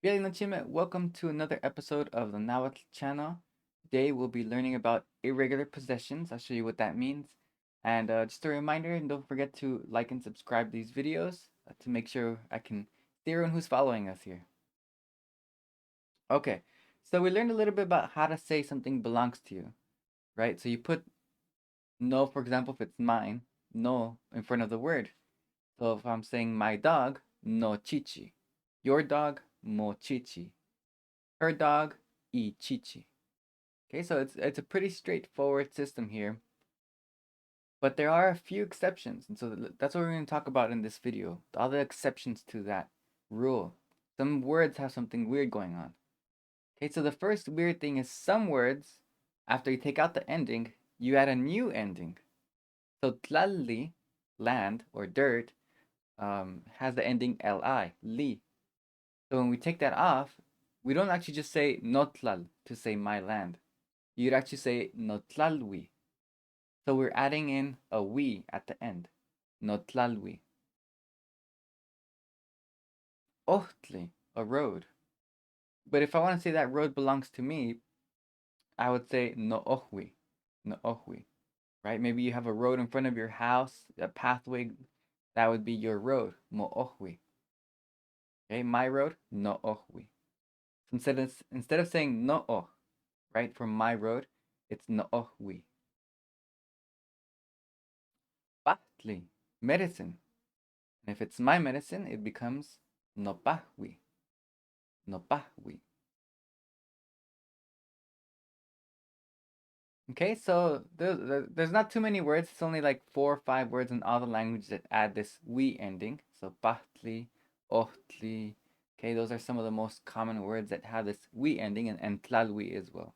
Bien nochime, welcome to another episode of the Nahuatl channel. Today we'll be learning about irregular possessions. I'll show you what that means. And just a reminder, and don't forget to like and subscribe these videos to make sure I can see everyone who's following us here. Okay, so we learned a little bit about how to say something belongs to you, right? So you put no, for example, if it's mine, no in front of the word. So if I'm saying my dog, no chichi. Your dog, mo chichi. Her dog, I chichi. Okay, so it's a pretty straightforward system here, but there are a few exceptions, and so that's what we're going to talk about in this video. All the exceptions to that rule. Some words have something weird going on. Okay, so the first weird thing is some words, after you take out the ending, you add a new ending. So tlalli, land or dirt, has the ending li, li. So when we take that off, we don't actually just say notlal to say my land. You'd actually say notlalwi. So we're adding in a we at the end. Notlalwi. Ohtli, a road. But if I want to say that road belongs to me, I would say noohwi. Noohwi. Right? Maybe you have a road in front of your house, a pathway, that would be your road. Moohwi. Okay, my road, noohwi. Instead of saying no, right, for my road, it's noohwi. Pahtli, medicine. And if it's my medicine, it becomes nopahwi. Nopahwi. Okay, so there's not too many words. It's only like 4 or 5 words in all the languages that add this we ending. So pahtli, ohtli. Okay, those are some of the most common words that have this we ending, and tlalwi as well.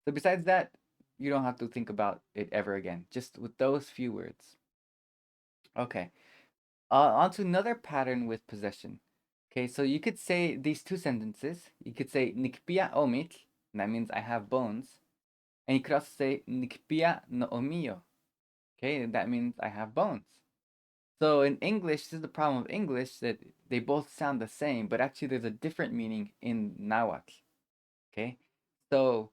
So besides that, you don't have to think about it ever again. Just with those few words. Okay. On to another pattern with possession. Okay, so you could say these two sentences. You could say nikpia omit, and that means I have bones. And you could also say nikpia no omio. Okay, that means I have bones. So in English, this is the problem of English that they both sound the same, but actually there's a different meaning in Nahuatl. Okay, so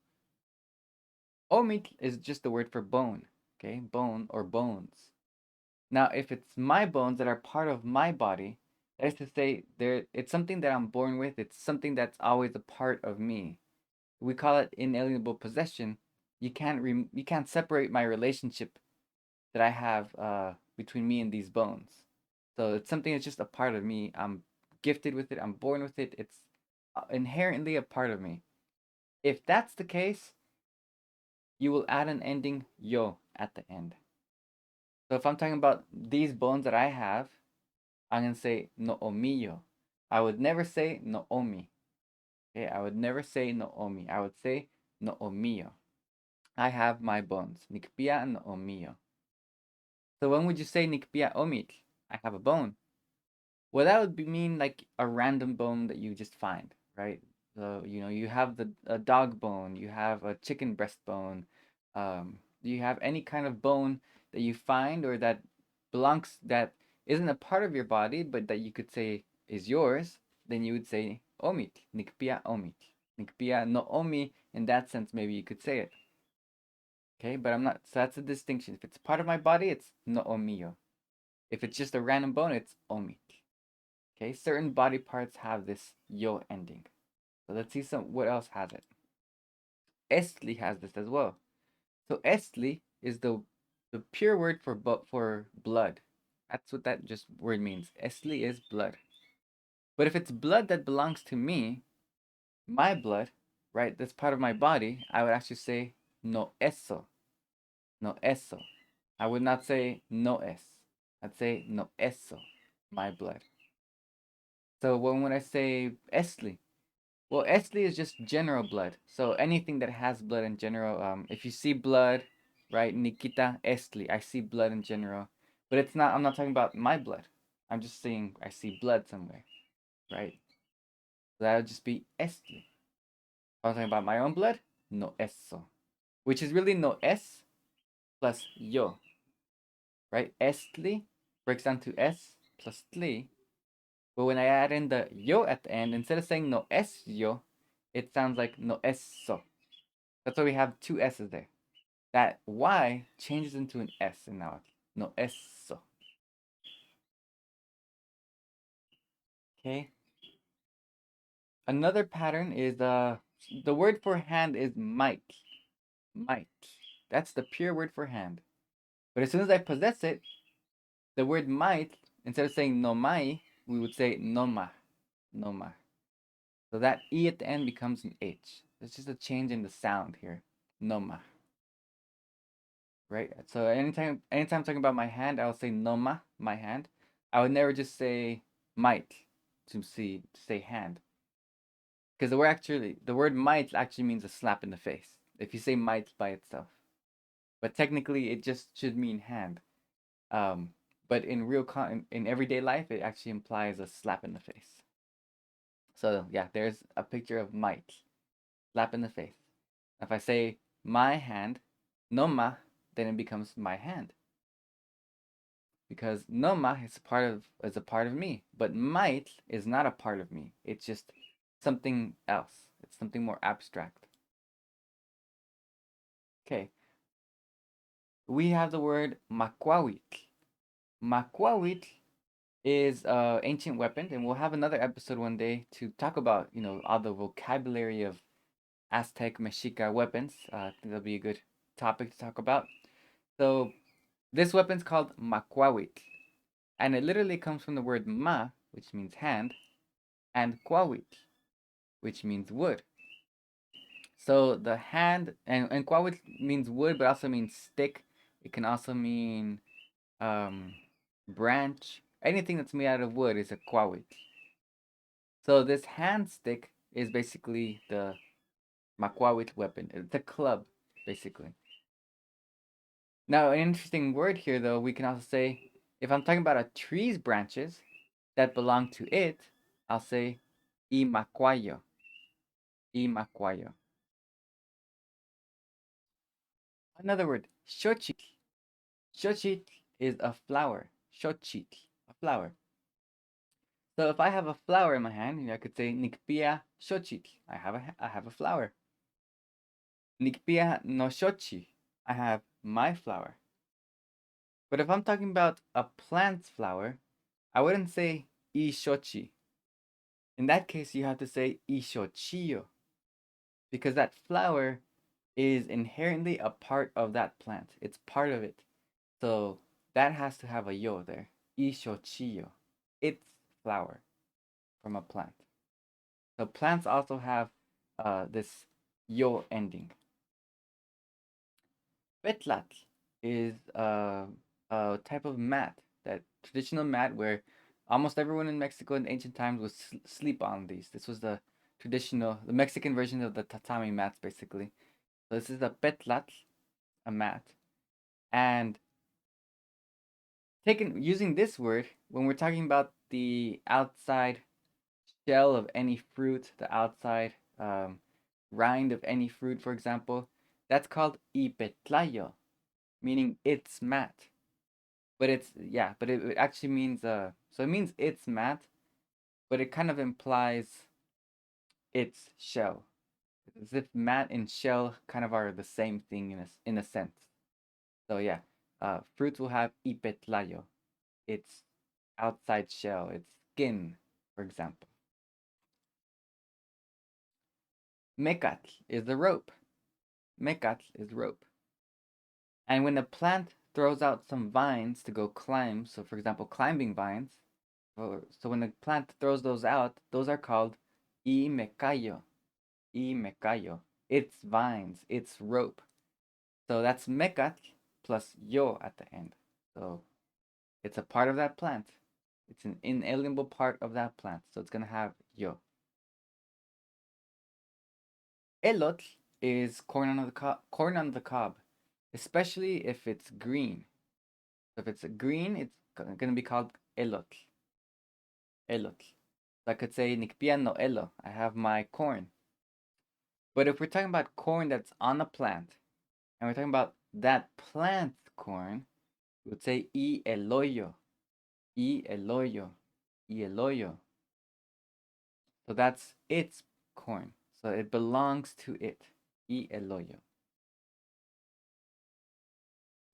omit is just the word for bone. Okay, bone or bones. Now, if it's my bones that are part of my body, that is to say, it's something that I'm born with. It's something that's always a part of me. We call it inalienable possession. You can't separate my relationship that I have between me and these bones. So it's something that's just a part of me. I'm gifted with it. I'm born with it. It's inherently a part of me. If that's the case, you will add an ending yo at the end. So if I'm talking about these bones that I have, I'm gonna say no omiyo. I would never say no omi. Okay, I would never say no omi. I would say no omiyo. I have my bones. Nikpia no omiyo. So when would you say nikpia omit? I have a bone. Well, that would mean like a random bone that you just find, right? So you have a dog bone, you have a chicken breast bone, you have any kind of bone that you find or that isn't a part of your body, but that you could say is yours. Then you would say omit, nikpia omit, nikpia no omi. In that sense, maybe you could say it. Okay, but I'm not. So that's a distinction. If it's part of my body, it's no omio. If it's just a random bone, it's omit. Okay, certain body parts have this yo ending. So let's see what else has it. Estli has this as well. So estli is the pure word for blood. That's what that just word means. Estli is blood. But if it's blood that belongs to me, my blood, right, that's part of my body, I would actually say no eso. No eso. I would not say no es. I'd say no eso, my blood. So when would I say estli? Well, estli is just general blood. So anything that has blood in general. If you see blood, right, Nikita estli. I see blood in general, but it's not. I'm not talking about my blood. I'm just saying I see blood somewhere, right? So that would just be estli. If I'm talking about my own blood, no eso, which is really no es plus yo, right? Estli breaks down to s plus tli, But when I add in the yo at the end, instead of saying no es yo, it sounds like no eso. That's why we have two s's there. That y changes into an s in now. No eso. Okay. Another pattern is the word for hand is might. Might. That's the pure word for hand. But as soon as I possess it, the word might, instead of saying no mai, we would say noma. Noma. So that E at the end becomes an H. It's just a change in the sound here. Noma. Right? So anytime I'm talking about my hand, I'll say noma, my hand. I would never just say might to say hand. Because the word might actually means a slap in the face. If you say might by itself. But technically it just should mean hand. Um, but in everyday life, it actually implies a slap in the face. So yeah, there's a picture of might, slap in the face. If I say my hand, noma, then it becomes my hand because noma is a part of me, but might is not a part of me. It's just something else. It's something more abstract. Okay, we have the word makwawit. Makwawit is ancient weapon, and we'll have another episode one day to talk about all the vocabulary of Aztec Mexica weapons. I think that'll be a good topic to talk about. So this weapon's called makwawit, and it literally comes from the word ma, which means hand, and kwawit, which means wood. So the hand and kwawit means wood, but also means stick. It can also mean um, branch. Anything that's made out of wood is a kwawit. So this hand stick is basically the makwawit weapon. It's a club, basically. Now, an interesting word here, though, we can also say if I'm talking about a tree's branches that belong to it, I'll say imacuayo. Imacuayo. Another word, xochitl. Xochitl is a flower. Xochitl, a flower. So if I have a flower in my hand, I could say nikpia xochitl. I have a flower. Nikpia no xochi. I have my flower. But if I'm talking about a plant's flower, I wouldn't say ishochi. In that case, you have to say ishochiyo because that flower is inherently a part of that plant. It's part of it. So that has to have a yo there. Ishochiyo. It's flower from a plant. So plants also have this yo ending. Petlat is a type of mat, that traditional mat where almost everyone in Mexico in ancient times would sleep on these. This was the Mexican version of the tatami mats, basically. So this is a petlat, a mat, and taking using this word when we're talking about the outside shell of any fruit, the outside rind of any fruit, for example, that's called ipetlayo, meaning its mat. But it actually means so it means its mat, but it kind of implies its shell. As if mat and shell kind of are the same thing in a sense. So yeah, fruits will have ipetlayo, its outside shell, its skin, for example. Mecat is the rope. Mecat is rope. And when a plant throws out some vines to go climb, so for example, climbing vines, so when the plant throws those out, those are called I mecayo. I mecayo. It's vines, it's rope. So that's mecat plus yo at the end. So it's a part of that plant. It's an inalienable part of that plant. So it's going to have yo. Elote is corn on the cob, especially if it's green. So if it's green, it's going to be called elote. Elote. So I could say nikpia no elo. I have my corn. But if we're talking about corn that's on a plant, and we're talking about that plant's corn, we would say I eloyo. I eloyo. y el hoyo. So that's its corn. So it belongs to it. Y el hoyo.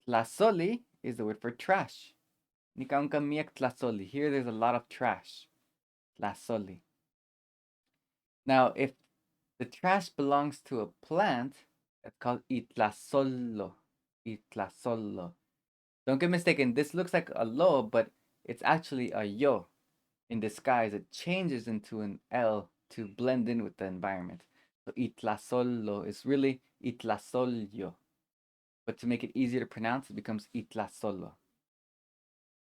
Tlazoli is the word for trash. Nikaunka miak tlazoli. Here there's a lot of trash. Tlazoli. Now, if the trash belongs to a plant, it's called itlazolo. Itlazolo. Don't get mistaken, this looks like a lo, but it's actually a yo in disguise. It changes into an L to blend in with the environment. So itlazolo is really itlazolyo. But to make it easier to pronounce, it becomes itlazolo.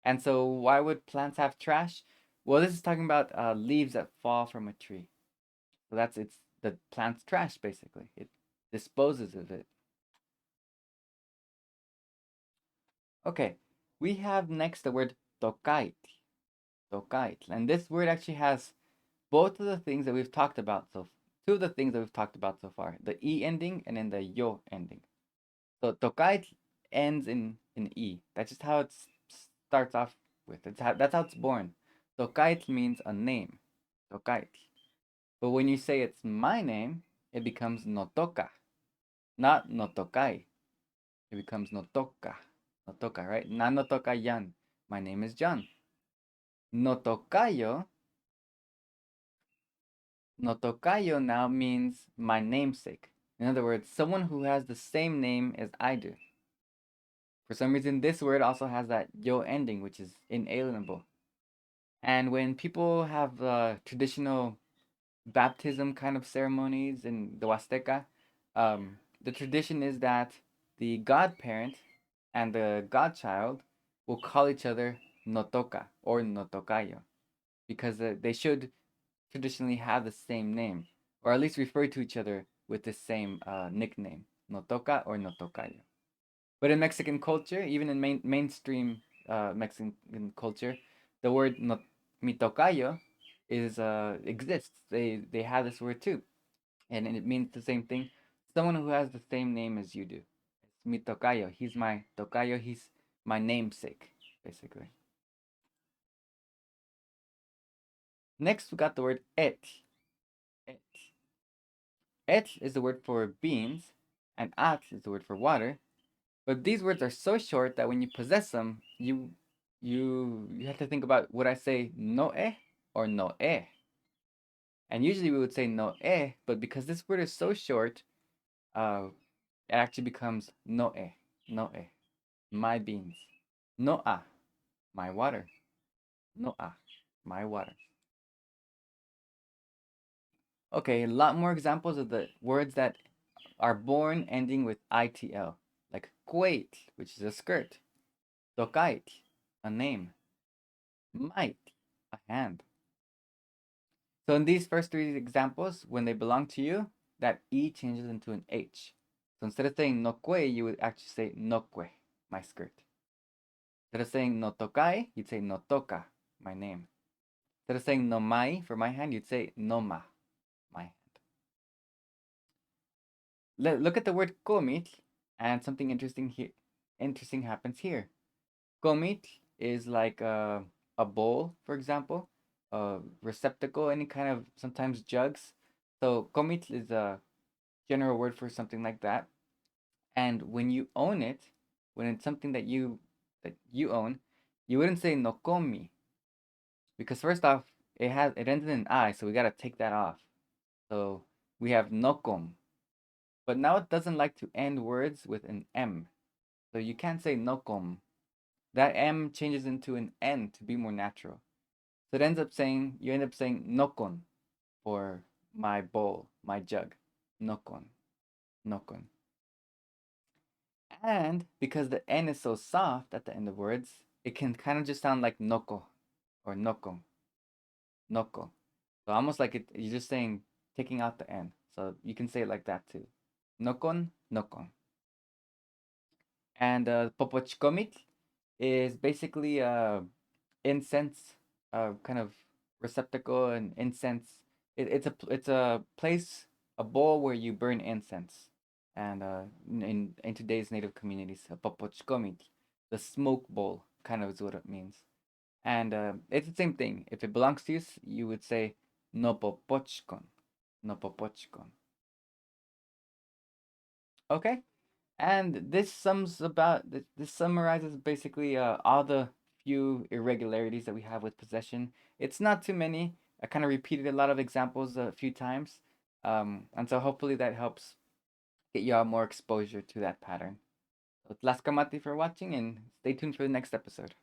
And so, why would plants have trash? Well, this is talking about leaves that fall from a tree. So it's the plant's trash basically. It disposes of it. Okay, we have next the word tokait. Tokait. And this word actually has both of the things that we've talked about two of the things that we've talked about so far. The E ending and then the yo ending. So tokait ends in E. That's just how it starts off with. That's how it's born. Tokait means a name. Tokait. But when you say it's my name, it becomes notoka. Not notokai. It becomes notoka. Notoka, right? Na notoka yan. My name is John. Notokayo. Notokayo now means my namesake. In other words, someone who has the same name as I do. For some reason, this word also has that yo ending, which is inalienable. And when people have traditional baptism kind of ceremonies in the Huasteca, the tradition is that the godparent and the godchild will call each other notoka or notokayo because they should traditionally have the same name or at least refer to each other with the same nickname, notoka or notokayo. But in Mexican culture, even in mainstream Mexican culture, the word mitokayo is exists. They have this word too, and it means the same thing. Someone who has the same name as you do. It's mi tocayo. He's my tocayo. He's my namesake, basically. Next, we got the word et. Et. Et is the word for beans, and at is the word for water. But these words are so short that when you possess them, you have to think about would I say no or no e? And usually we would say no e, but because this word is so short, it actually becomes no e, my beans. Noa, my water. Noa, my water. Okay, a lot more examples of the words that are born ending with itl, like kwait, which is a skirt. Dokait, a name. Might, a hand. So in these first three examples, when they belong to you, that E changes into an H. So instead of saying nokwe, you would actually say nokwe, my skirt. Instead of saying notokai, you'd say notoka, my name. Instead of saying nomai for my hand, you'd say noma, my hand. Look at the word komit, and something interesting happens here. Komit is like a bowl, for example, a receptacle, any kind of sometimes jugs. So komit is a general word for something like that. And when you own it, when it's something that you own, you wouldn't say nokomi because first off, it ends in an I, so we gotta take that off. So we have nokom, but now it doesn't like to end words with an M, so you can't say nokom. That M changes into an N to be more natural. So you end up saying nokon for my bowl, my jug, nokon, nokon. And because the N is so soft at the end of words, it can kind of just sound like noko or noko, noko. So almost like you're just saying, taking out the N. So you can say it like that too. Nokon, nokon. And popochkomit is basically incense, kind of receptacle and incense. It's a place, a bowl where you burn incense. And in today's native communities, popochkomit, the smoke bowl, kind of is what it means. And it's the same thing. If it belongs to you, you would say no popochkon. No popochkon. Okay? And this summarizes basically all the few irregularities that we have with possession. It's not too many. I kind of repeated a lot of examples a few times. And so hopefully that helps get y'all more exposure to that pattern. So, tlaskamati for watching and stay tuned for the next episode.